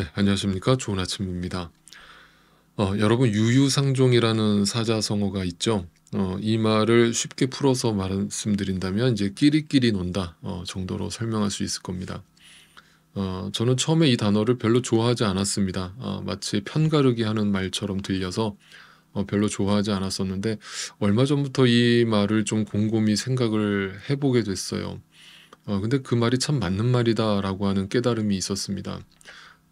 네, 안녕하십니까. 좋은 아침입니다. 여러분, 유유상종이라는 사자성어가 있죠. 이 말을 쉽게 풀어서 말씀드린다면 이제 끼리끼리 논다 정도로 설명할 수 있을 겁니다. 저는 처음에 이 단어를 별로 좋아하지 않았습니다. 마치 편가르기 하는 말처럼 들려서 별로 좋아하지 않았었는데, 얼마 전부터 이 말을 좀 곰곰이 생각을 해보게 됐어요. 근데 그 말이 참 맞는 말이다라고 하는 깨달음이 있었습니다.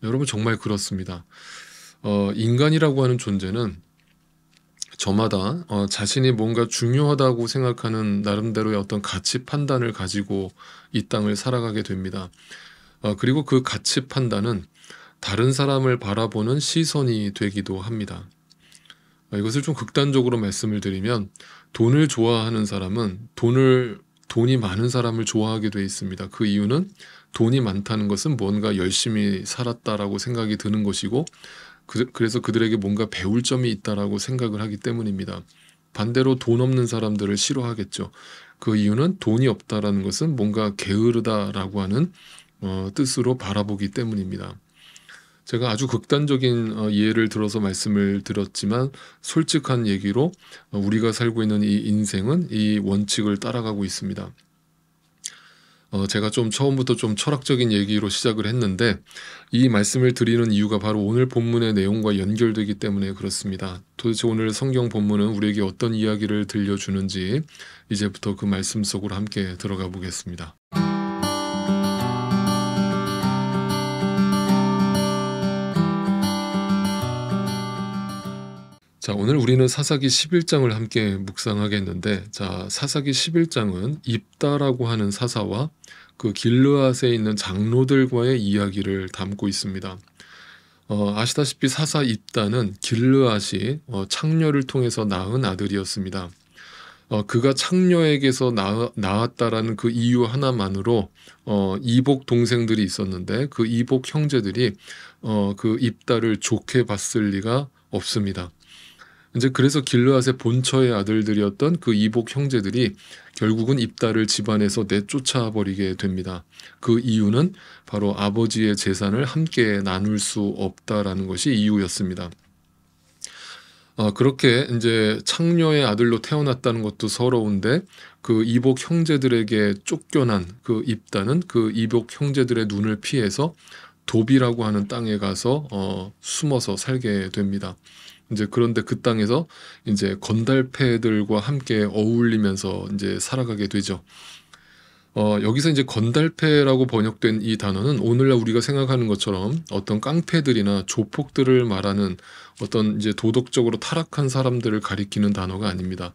여러분, 정말 그렇습니다. 인간이라고 하는 존재는 저마다 자신이 뭔가 중요하다고 생각하는 나름대로의 어떤 가치 판단을 가지고 이 땅을 살아가게 됩니다. 그리고 그 가치 판단은 다른 사람을 바라보는 시선이 되기도 합니다. 이것을 좀 극단적으로 말씀을 드리면, 돈을 좋아하는 사람은 돈이 많은 사람을 좋아하게 돼 있습니다. 그 이유는 돈이 많다는 것은 뭔가 열심히 살았다라고 생각이 드는 것이고, 그래서 그들에게 뭔가 배울 점이 있다라고 생각을 하기 때문입니다. 반대로 돈 없는 사람들을 싫어하겠죠. 그 이유는 돈이 없다라는 것은 뭔가 게으르다라고 하는 뜻으로 바라보기 때문입니다. 제가 아주 극단적인 예를 들어서 말씀을 드렸지만, 솔직한 얘기로 우리가 살고 있는 이 인생은 이 원칙을 따라가고 있습니다. 제가 좀 처음부터 좀 철학적인 얘기로 시작을 했는데, 이 말씀을 드리는 이유가 바로 오늘 본문의 내용과 연결되기 때문에 그렇습니다. 도대체 오늘 성경 본문은 우리에게 어떤 이야기를 들려주는지 이제부터 그 말씀 속으로 함께 들어가 보겠습니다. 자, 오늘 우리는 사사기 11장을 함께 묵상하겠는데, 자, 사사기 11장은 입다라고 하는 사사와 그 길르앗에 있는 장로들과의 이야기를 담고 있습니다. 아시다시피 사사 입다는 길르앗이 창녀를 통해서 낳은 아들이었습니다. 그가 창녀에게서 낳았다라는 그 이유 하나만으로 이복 동생들이 있었는데, 그 이복 형제들이 그 입다를 좋게 봤을 리가 없습니다. 이제 그래서 길르앗의 본처의 아들들이었던 그 이복 형제들이 결국은 입다를 집안에서 내쫓아 버리게 됩니다. 그 이유는 바로 아버지의 재산을 함께 나눌 수 없다라는 것이 이유였습니다. 그렇게 이제 창녀의 아들로 태어났다는 것도 서러운데, 그 이복 형제들에게 쫓겨난 그 입다는 그 이복 형제들의 눈을 피해서 돕이라고 하는 땅에 가서 숨어서 살게 됩니다. 이제 그런데 그 땅에서 이제 건달패들과 함께 어울리면서 이제 살아가게 되죠. 여기서 이제 건달패라고 번역된 이 단어는 오늘날 우리가 생각하는 것처럼 어떤 깡패들이나 조폭들을 말하는 어떤 이제 도덕적으로 타락한 사람들을 가리키는 단어가 아닙니다.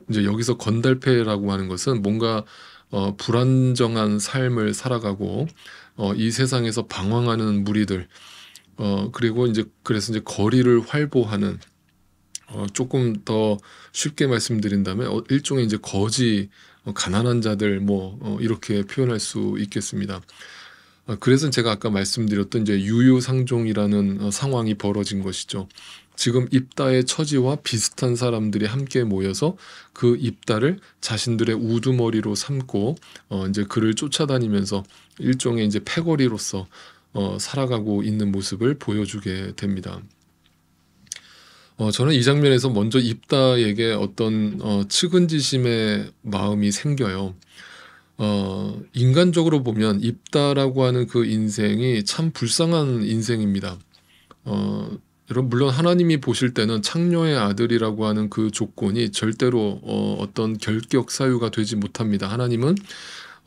이제 여기서 건달패라고 하는 것은 뭔가 불안정한 삶을 살아가고 이 세상에서 방황하는 무리들, 그리고 이제 그래서 이제 거리를 활보하는, 조금 더 쉽게 말씀드린다면 일종의 이제 거지, 가난한 자들 이렇게 표현할 수 있겠습니다. 그래서 제가 아까 말씀드렸던 이제 유유상종이라는 상황이 벌어진 것이죠. 지금 입다의 처지와 비슷한 사람들이 함께 모여서 그 입다를 자신들의 우두머리로 삼고 이제 그를 쫓아다니면서 일종의 이제 패거리로서 살아가고 있는 모습을 보여주게 됩니다. 저는 이 장면에서 먼저 입다에게 어떤 측은지심의 마음이 생겨요. 인간적으로 보면 입다라고 하는 그 인생이 참 불쌍한 인생입니다. 여러분, 물론 하나님이 보실 때는 창녀의 아들이라고 하는 그 조건이 절대로 어떤 결격 사유가 되지 못합니다. 하나님은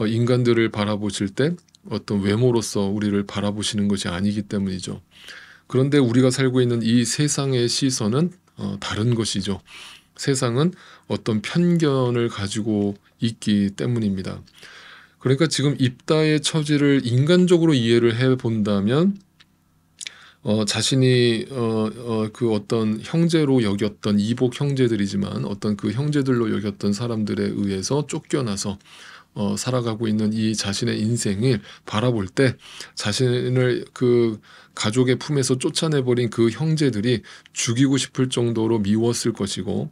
인간들을 바라보실 때 어떤 외모로서 우리를 바라보시는 것이 아니기 때문이죠. 그런데 우리가 살고 있는 이 세상의 시선은 다른 것이죠. 세상은 어떤 편견을 가지고 있기 때문입니다. 그러니까 지금 입다의 처지를 인간적으로 이해를 해 본다면, 자신이 그 어떤 형제로 여겼던 이복 형제들이지만 어떤 그 형제들로 여겼던 사람들에 의해서 쫓겨나서 살아가고 있는 이 자신의 인생을 바라볼 때, 자신을 그 가족의 품에서 쫓아내버린 그 형제들이 죽이고 싶을 정도로 미웠을 것이고,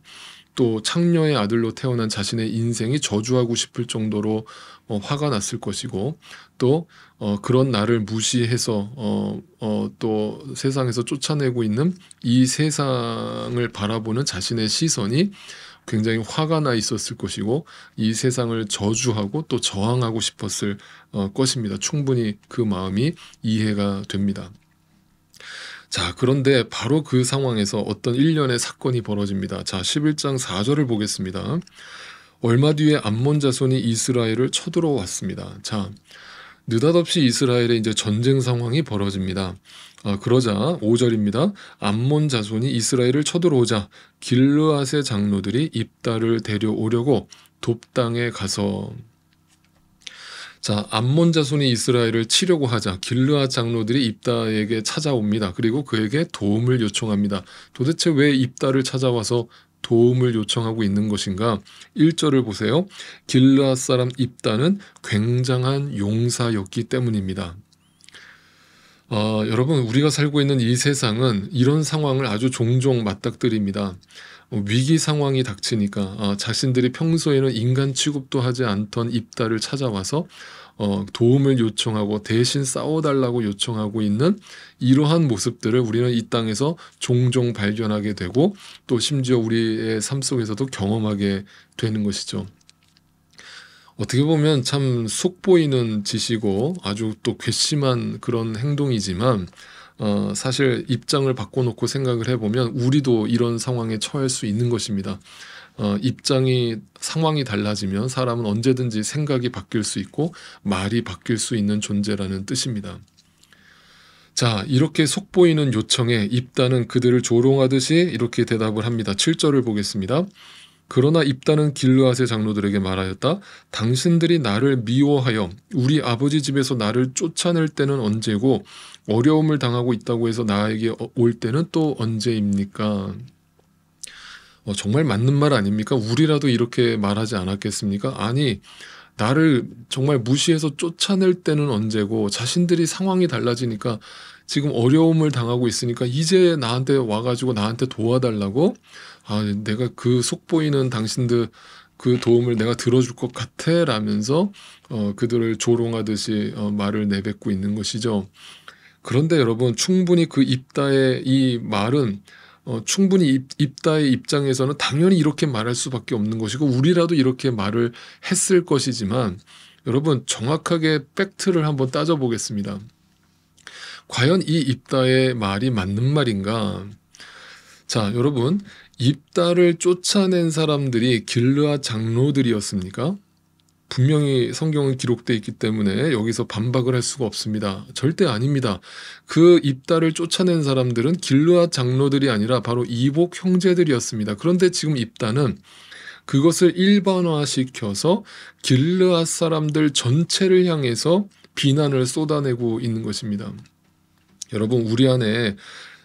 또 창녀의 아들로 태어난 자신의 인생이 저주하고 싶을 정도로 화가 났을 것이고, 또 그런 나를 무시해서 또 세상에서 쫓아내고 있는 이 세상을 바라보는 자신의 시선이 굉장히 화가 나 있었을 것이고, 이 세상을 저주하고 또 저항하고 싶었을 것입니다. 충분히 그 마음이 이해가 됩니다. 자, 그런데 바로 그 상황에서 어떤 일련의 사건이 벌어집니다. 자, 11장 4절을 보겠습니다. 얼마 뒤에 암몬 자손이 이스라엘을 쳐들어왔습니다. 자, 느닷없이 이스라엘에 이제 전쟁 상황이 벌어집니다. 그러자 5절입니다. 암몬 자손이 이스라엘을 쳐들어오자 길르앗의 장로들이 입다를 데려오려고 돕당에 가서, 자, 암몬 자손이 이스라엘을 치려고 하자 길르앗 장로들이 입다에게 찾아옵니다. 그리고 그에게 도움을 요청합니다. 도대체 왜 입다를 찾아와서 도움을 요청하고 있는 것인가? 1절을 보세요. 길르앗 사람 입다는 굉장한 용사였기 때문입니다. 여러분, 우리가 살고 있는 이 세상은 이런 상황을 아주 종종 맞닥뜨립니다. 위기 상황이 닥치니까 자신들이 평소에는 인간 취급도 하지 않던 입다를 찾아와서 도움을 요청하고 대신 싸워달라고 요청하고 있는 이러한 모습들을 우리는 이 땅에서 종종 발견하게 되고, 또 심지어 우리의 삶 속에서도 경험하게 되는 것이죠. 어떻게 보면 참 속보이는 짓이고 아주 또 괘씸한 그런 행동이지만, 사실 입장을 바꿔놓고 생각을 해보면 우리도 이런 상황에 처할 수 있는 것입니다. 상황이 달라지면 사람은 언제든지 생각이 바뀔 수 있고 말이 바뀔 수 있는 존재라는 뜻입니다. 자, 이렇게 속보이는 요청에 입다는 그들을 조롱하듯이 이렇게 대답을 합니다. 7절을 보겠습니다. 그러나 입다는 길르앗의 장로들에게 말하였다. 당신들이 나를 미워하여 우리 아버지 집에서 나를 쫓아낼 때는 언제고 어려움을 당하고 있다고 해서 나에게 올 때는 또 언제입니까? 정말 맞는 말 아닙니까? 우리라도 이렇게 말하지 않았겠습니까? 아니, 나를 정말 무시해서 쫓아낼 때는 언제고, 자신들이 상황이 달라지니까 지금 어려움을 당하고 있으니까 이제 나한테 와가지고 나한테 도와달라고, 내가 그 속보이는 당신들 그 도움을 내가 들어줄 것 같아 라면서 그들을 조롱하듯이 말을 내뱉고 있는 것이죠. 그런데 여러분, 충분히 그 입다의 이 말은 충분히 입다의 입장에서는 당연히 이렇게 말할 수밖에 없는 것이고 우리라도 이렇게 말을 했을 것이지만, 여러분, 정확하게 팩트를 한번 따져보겠습니다. 과연 이 입다의 말이 맞는 말인가? 자, 여러분, 입다를 쫓아낸 사람들이 길르앗 장로들이었습니까? 분명히 성경은 기록되어 있기 때문에 여기서 반박을 할 수가 없습니다. 절대 아닙니다. 그 입다를 쫓아낸 사람들은 길르앗 장로들이 아니라 바로 이복 형제들이었습니다. 그런데 지금 입다는 그것을 일반화시켜서 길르앗 사람들 전체를 향해서 비난을 쏟아내고 있는 것입니다. 여러분, 우리 안에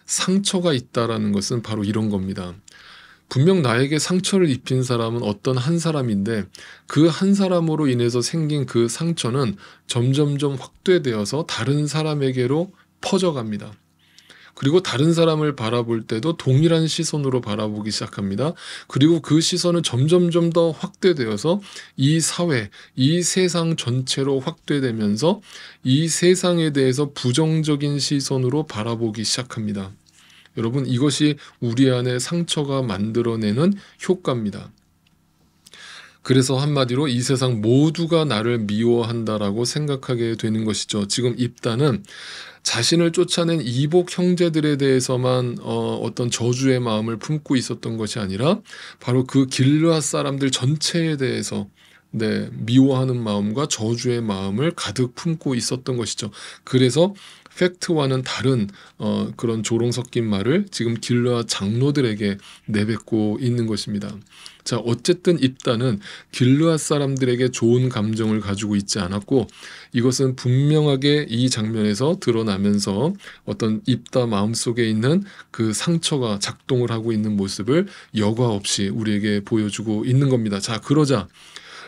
상처가 있다라는 것은 바로 이런 겁니다. 분명 나에게 상처를 입힌 사람은 어떤 한 사람인데 그 한 사람으로 인해서 생긴 그 상처는 점점점 확대되어서 다른 사람에게로 퍼져갑니다. 그리고 다른 사람을 바라볼 때도 동일한 시선으로 바라보기 시작합니다. 그리고 그 시선은 점점점 더 확대되어서 이 사회, 이 세상 전체로 확대되면서 이 세상에 대해서 부정적인 시선으로 바라보기 시작합니다. 여러분, 이것이 우리 안에 상처가 만들어내는 효과입니다. 그래서 한마디로 이 세상 모두가 나를 미워한다라고 생각하게 되는 것이죠. 지금 입다는 자신을 쫓아낸 이복 형제들에 대해서만 어떤 저주의 마음을 품고 있었던 것이 아니라 바로 그 길르앗 사람들 전체에 대해서 미워하는 마음과 저주의 마음을 가득 품고 있었던 것이죠. 그래서 팩트와는 다른 그런 조롱 섞인 말을 지금 길르앗 장로들에게 내뱉고 있는 것입니다. 자, 어쨌든 입다는 길르앗 사람들에게 좋은 감정을 가지고 있지 않았고, 이것은 분명하게 이 장면에서 드러나면서 어떤 입다 마음속에 있는 그 상처가 작동을 하고 있는 모습을 여과 없이 우리에게 보여주고 있는 겁니다. 자, 그러자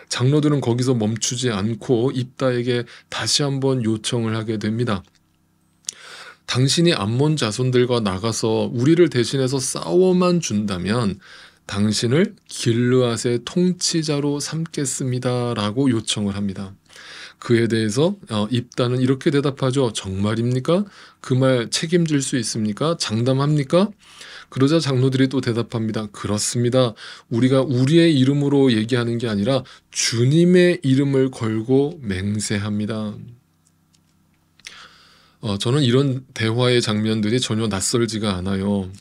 장로들은 거기서 멈추지 않고 입다에게 다시 한번 요청을 하게 됩니다. 당신이 암몬 자손들과 나가서 우리를 대신해서 싸워만 준다면 당신을 길르앗의 통치자로 삼겠습니다라고 요청을 합니다. 그에 대해서 입다는 이렇게 대답하죠. 정말입니까? 그 말 책임질 수 있습니까? 장담합니까? 그러자 장로들이 또 대답합니다. 그렇습니다. 우리가 우리의 이름으로 얘기하는 게 아니라 주님의 이름을 걸고 맹세합니다. 저는 이런 대화의 장면들이 전혀 낯설지가 않아요.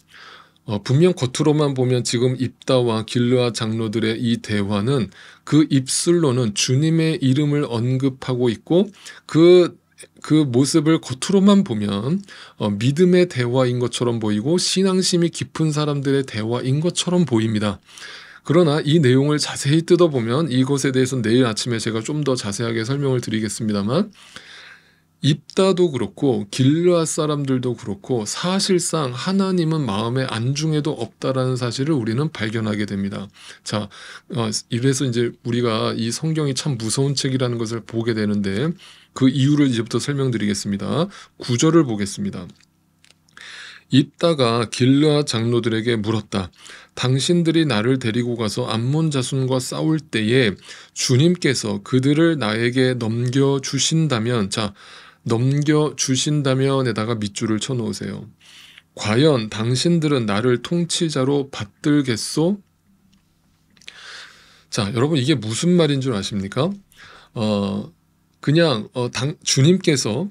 분명 겉으로만 보면 지금 입다와 길르앗 장로들의 이 대화는 그 입술로는 주님의 이름을 언급하고 있고 그 모습을 겉으로만 보면 믿음의 대화인 것처럼 보이고 신앙심이 깊은 사람들의 대화인 것처럼 보입니다. 그러나 이 내용을 자세히 뜯어보면 이것에 대해서는 내일 아침에 제가 좀 더 자세하게 설명을 드리겠습니다만 입다도 그렇고 길르앗 사람들도 그렇고 사실상 하나님은 마음의 안중에도 없다라는 사실을 우리는 발견하게 됩니다. 자, 이래서 이제 우리가 이 성경이 참 무서운 책이라는 것을 보게 되는데 그 이유를 이제부터 설명드리겠습니다. 9절을 보겠습니다. 입다가 길르앗 장로들에게 물었다. 당신들이 나를 데리고 가서 암몬 자손과 싸울 때에 주님께서 그들을 나에게 넘겨주신다면, 자, 넘겨주신다면에다가 밑줄을 쳐놓으세요. 과연 당신들은 나를 통치자로 받들겠소? 자, 여러분 이게 무슨 말인 줄 아십니까? 그냥 주님께서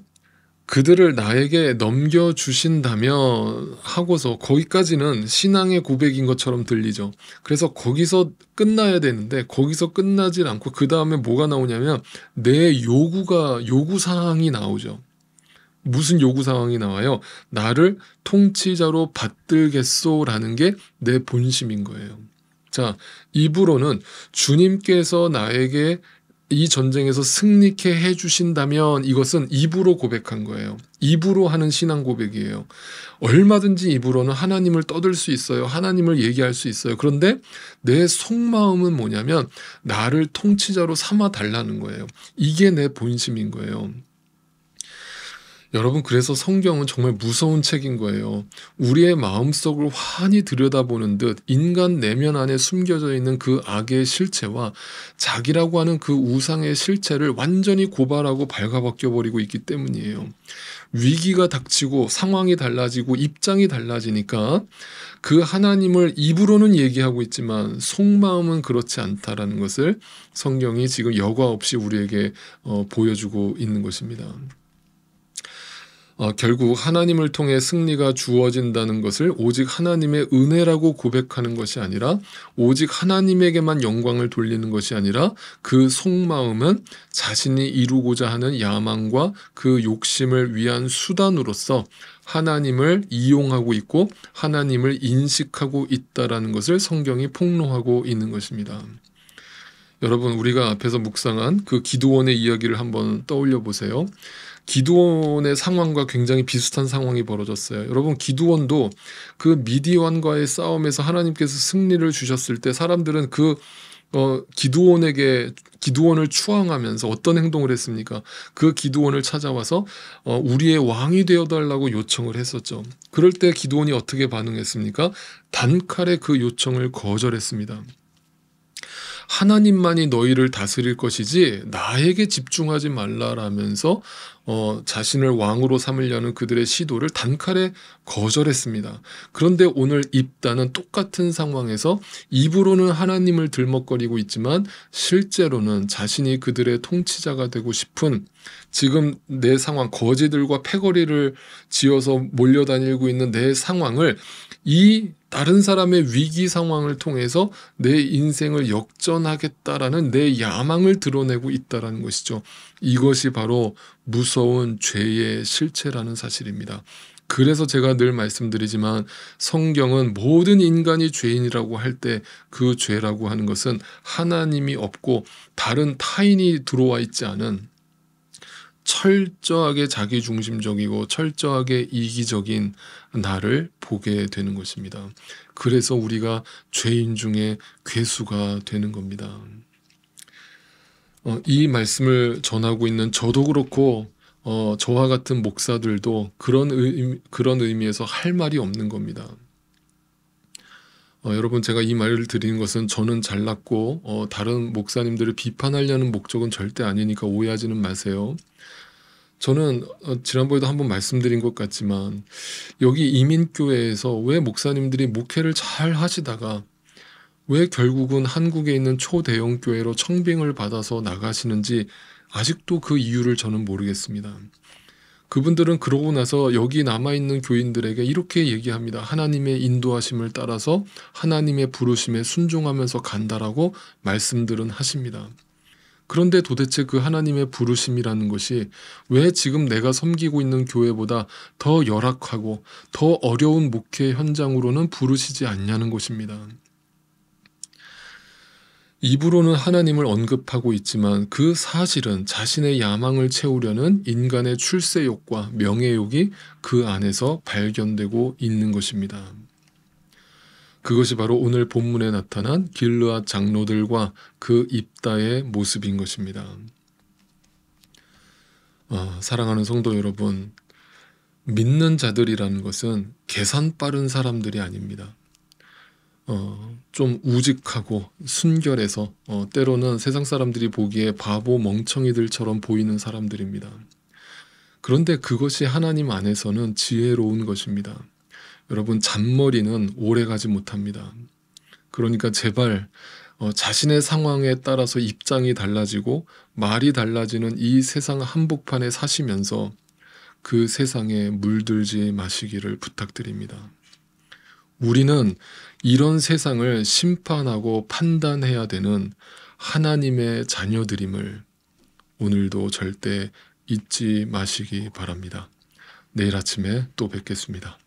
그들을 나에게 넘겨주신다면 하고서 거기까지는 신앙의 고백인 것처럼 들리죠. 그래서 거기서 끝나야 되는데 거기서 끝나질 않고 그 다음에 뭐가 나오냐면 내 요구사항이 나오죠. 무슨 요구사항이 나와요? 나를 통치자로 받들겠소라는 게 내 본심인 거예요. 자, 입으로는 주님께서 나에게 이 전쟁에서 승리케 해주신다면 이것은 입으로 고백한 거예요. 입으로 하는 신앙 고백이에요. 얼마든지 입으로는 하나님을 떠들 수 있어요. 하나님을 얘기할 수 있어요. 그런데 내 속마음은 뭐냐면 나를 통치자로 삼아 달라는 거예요. 이게 내 본심인 거예요. 여러분, 그래서 성경은 정말 무서운 책인 거예요. 우리의 마음속을 환히 들여다보는 듯 인간 내면 안에 숨겨져 있는 그 악의 실체와 자기라고 하는 그 우상의 실체를 완전히 고발하고 발가벗겨버리고 있기 때문이에요. 위기가 닥치고 상황이 달라지고 입장이 달라지니까 그 하나님을 입으로는 얘기하고 있지만 속마음은 그렇지 않다라는 것을 성경이 지금 여과 없이 우리에게 보여주고 있는 것입니다. 결국 하나님을 통해 승리가 주어진다는 것을 오직 하나님의 은혜라고 고백하는 것이 아니라 오직 하나님에게만 영광을 돌리는 것이 아니라 그 속마음은 자신이 이루고자 하는 야망과 그 욕심을 위한 수단으로서 하나님을 이용하고 있고 하나님을 인식하고 있다라는 것을 성경이 폭로하고 있는 것입니다. 여러분, 우리가 앞에서 묵상한 그 기드온의 이야기를 한번 떠올려 보세요. 기드온의 상황과 굉장히 비슷한 상황이 벌어졌어요. 여러분, 기드온도 그 미디안과의 싸움에서 하나님께서 승리를 주셨을 때 사람들은 기드온을 추앙하면서 어떤 행동을 했습니까? 그 기드온을 찾아와서 우리의 왕이 되어달라고 요청을 했었죠. 그럴 때 기드온이 어떻게 반응했습니까? 단칼에 그 요청을 거절했습니다. 하나님만이 너희를 다스릴 것이지 나에게 집중하지 말라라면서 자신을 왕으로 삼으려는 그들의 시도를 단칼에 거절했습니다. 그런데 오늘 입다는 똑같은 상황에서 입으로는 하나님을 들먹거리고 있지만 실제로는 자신이 그들의 통치자가 되고 싶은 지금 내 상황, 거지들과 패거리를 지어서 몰려다니고 있는 내 상황을 이 다른 사람의 위기 상황을 통해서 내 인생을 역전하겠다라는 내 야망을 드러내고 있다는 것이죠. 이것이 바로 무서운 죄의 실체라는 사실입니다. 그래서 제가 늘 말씀드리지만 성경은 모든 인간이 죄인이라고 할 때 그 죄라고 하는 것은 하나님이 없고 다른 타인이 들어와 있지 않은 철저하게 자기중심적이고 철저하게 이기적인 나를 보게 되는 것입니다. 그래서 우리가 죄인 중에 괴수가 되는 겁니다. 이 말씀을 전하고 있는 저도 그렇고 저와 같은 목사들도 그런 의미에서 할 말이 없는 겁니다. 여러분, 제가 이 말을 드리는 것은 저는 잘났고 다른 목사님들을 비판하려는 목적은 절대 아니니까 오해하지는 마세요. 저는 지난번에도 한번 말씀드린 것 같지만 여기 이민교회에서 왜 목사님들이 목회를 잘 하시다가 왜 결국은 한국에 있는 초대형 교회로 청빙을 받아서 나가시는지 아직도 그 이유를 저는 모르겠습니다. 그분들은 그러고 나서 여기 남아있는 교인들에게 이렇게 얘기합니다. 하나님의 인도하심을 따라서 하나님의 부르심에 순종하면서 간다라고 말씀들은 하십니다. 그런데 도대체 그 하나님의 부르심이라는 것이 왜 지금 내가 섬기고 있는 교회보다 더 열악하고 더 어려운 목회 현장으로는 부르시지 않냐는 것입니다. 입으로는 하나님을 언급하고 있지만 그 사실은 자신의 야망을 채우려는 인간의 출세욕과 명예욕이 그 안에서 발견되고 있는 것입니다. 그것이 바로 오늘 본문에 나타난 길르앗 장로들과 그 입다의 모습인 것입니다. 사랑하는 성도 여러분, 믿는 자들이라는 것은 계산 빠른 사람들이 아닙니다. 좀 우직하고 순결해서 때로는 세상 사람들이 보기에 바보 멍청이들처럼 보이는 사람들입니다. 그런데 그것이 하나님 안에서는 지혜로운 것입니다. 여러분, 잔머리는 오래가지 못합니다. 그러니까 제발 자신의 상황에 따라서 입장이 달라지고 말이 달라지는 이 세상 한복판에 사시면서 그 세상에 물들지 마시기를 부탁드립니다. 우리는 이런 세상을 심판하고 판단해야 되는 하나님의 자녀들임을 오늘도 절대 잊지 마시기 바랍니다. 내일 아침에 또 뵙겠습니다.